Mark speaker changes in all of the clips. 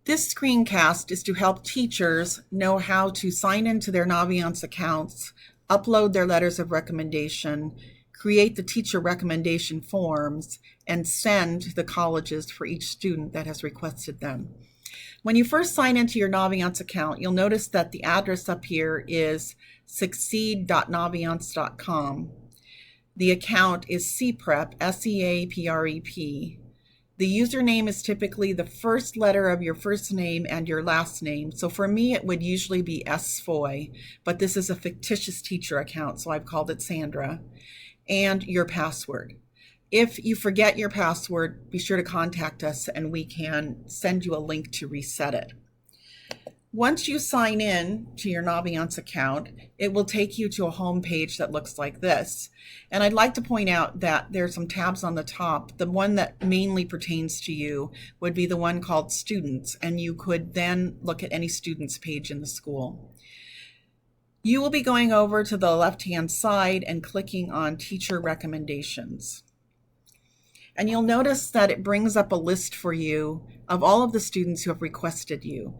Speaker 1: This screencast is to help teachers know how to sign into their Naviance accounts, upload their letters of recommendation, create the teacher recommendation forms, and send to the colleges for each student that has requested them. When you first sign into your Naviance account, you'll notice that the address up here is succeed.naviance.com. The account is CPREP, S-E-A-P-R-E-P. The username is typically the first letter of your first name and your last name. So for me, it would usually be SFOY, but this is a fictitious teacher account, so I've called it Sandra, and your password. If you forget your password, be sure to contact us and we can send you a link to reset it. Once you sign in to your Naviance account, it will take you to a home page that looks like this. And I'd like to point out that there's some tabs on the top. The one that mainly pertains to you would be the one called Students, and you could then look at any students page in the school. You will be going over to the left-hand side and clicking on Teacher Recommendations. And you'll notice that it brings up a list for you of all of the students who have requested you.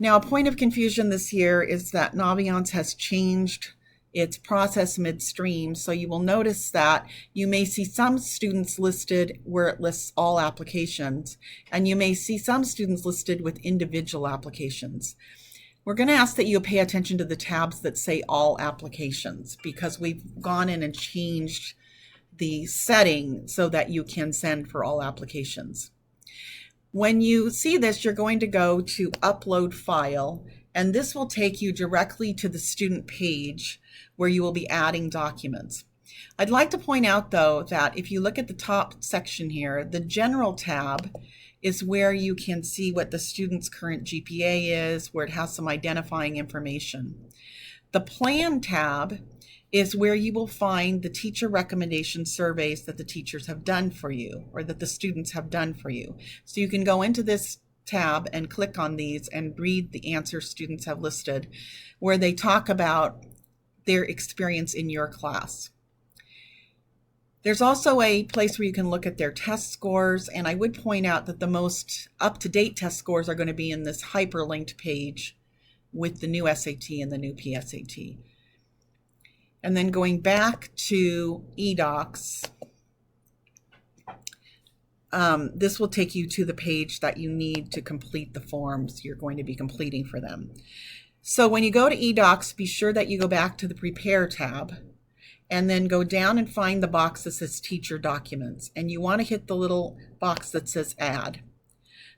Speaker 1: Now, a point of confusion this year is that Naviance has changed its process midstream, so you will notice that you may see some students listed where it lists all applications, and you may see some students listed with individual applications. We're going to ask that you pay attention to the tabs that say all applications, because we've gone in and changed the setting so that you can send for all applications. When you see this, you're going to go to Upload File, and this will take you directly to the student page where you will be adding documents. I'd like to point out, though, that if you look at the top section here, the General tab is where you can see what the student's current GPA is, where it has some identifying information. The Plan tab is where you will find the teacher recommendation surveys that the teachers have done for you, or that the students have done for you. So you can go into this tab and click on these and read the answers students have listed, where they talk about their experience in your class. There's also a place where you can look at their test scores, and I would point out that the most up-to-date test scores are going to be in this hyperlinked page with the new SAT and the new PSAT. And then going back to eDocs, this will take you to the page that you need to complete the forms you're going to be completing for them. So when you go to eDocs, be sure that you go back to the Prepare tab and then go down and find the box that says Teacher Documents. And you want to hit the little box that says Add.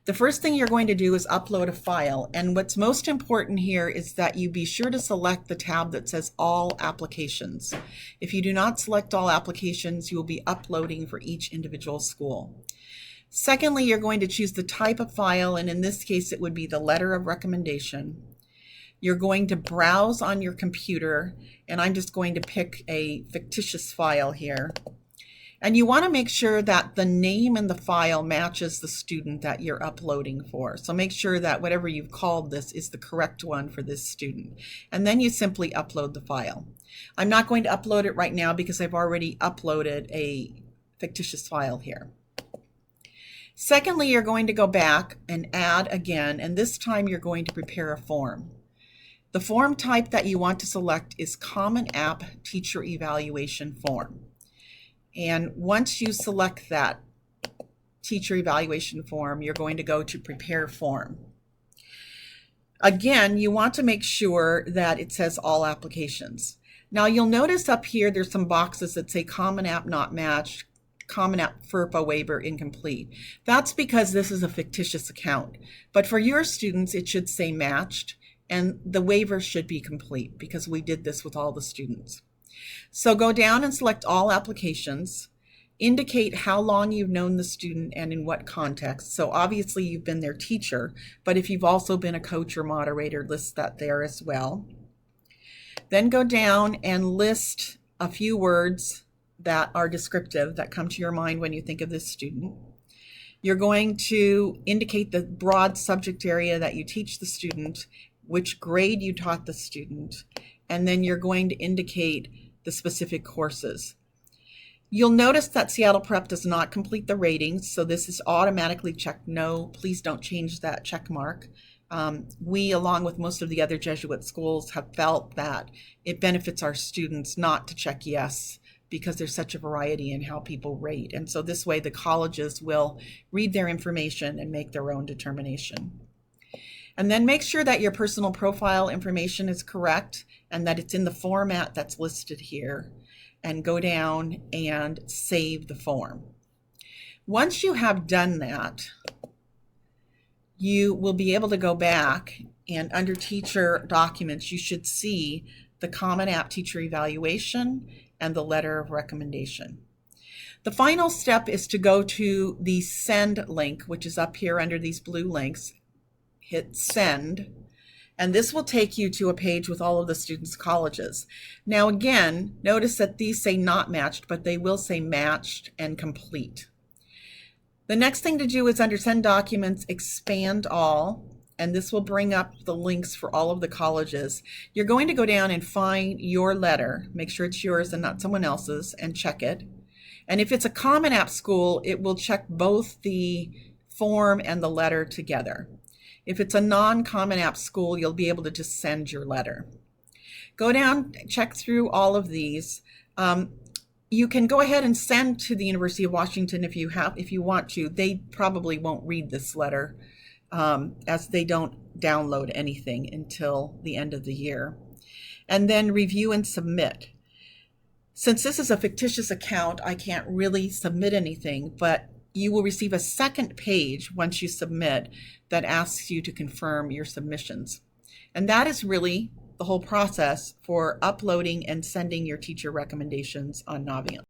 Speaker 1: The first thing you're going to do is upload a file, and what's most important here is that you be sure to select the tab that says All Applications. If you do not select all applications, you will be uploading for each individual school. Secondly, you're going to choose the type of file, and in this case it would be the letter of recommendation. You're going to browse on your computer, and I'm just going to pick a fictitious file here. And you want to make sure that the name in the file matches the student that you're uploading for. So make sure that whatever you've called this is the correct one for this student. And then you simply upload the file. I'm not going to upload it right now because I've already uploaded a fictitious file here. Secondly, you're going to go back and add again, and this time you're going to prepare a form. The form type that you want to select is Common App Teacher Evaluation Form. And once you select that teacher evaluation form, you're going to go to Prepare Form. Again, you want to make sure that it says All Applications. Now you'll notice up here there's some boxes that say Common App Not Matched, Common App FERPA Waiver Incomplete. That's because this is a fictitious account. But for your students, it should say Matched, and the waiver should be complete because we did this with all the students. So go down and select All Applications, indicate how long you've known the student and in what context. So obviously you've been their teacher, but if you've also been a coach or moderator, list that there as well. Then go down and list a few words that are descriptive that come to your mind when you think of this student. You're going to indicate the broad subject area that you teach the student, which grade you taught the student, and then you're going to indicate the specific courses. You'll notice that Seattle Prep does not complete the ratings, so this is automatically checked no. Please don't change that check mark. We, along with most of the other Jesuit schools, have felt that it benefits our students not to check yes, because there's such a variety in how people rate. And so this way the colleges will read their information and make their own determination. And then make sure that your personal profile information is correct and that it's in the format that's listed here. And go down and save the form. Once you have done that, you will be able to go back, and under teacher documents, you should see the Common App teacher evaluation and the letter of recommendation. The final step is to go to the send link, which is up here under these blue links. Hit send. And this will take you to a page with all of the students' colleges. Now again, notice that these say not matched, but they will say matched and complete. The next thing to do is under Send Documents, expand all, and this will bring up the links for all of the colleges. You're going to go down and find your letter, make sure it's yours and not someone else's, and check it. And if it's a Common App school, it will check both the form and the letter together. If it's a non-Common App school, you'll be able to just send your letter. Go down, check through all of these. You can go ahead and send to the University of Washington if you want to. They probably won't read this letter as they don't download anything until the end of the year. And then review and submit. Since this is a fictitious account, I can't really submit anything, but you will receive a second page once you submit that asks you to confirm your submissions. And that is really the whole process for uploading and sending your teacher recommendations on Naviance.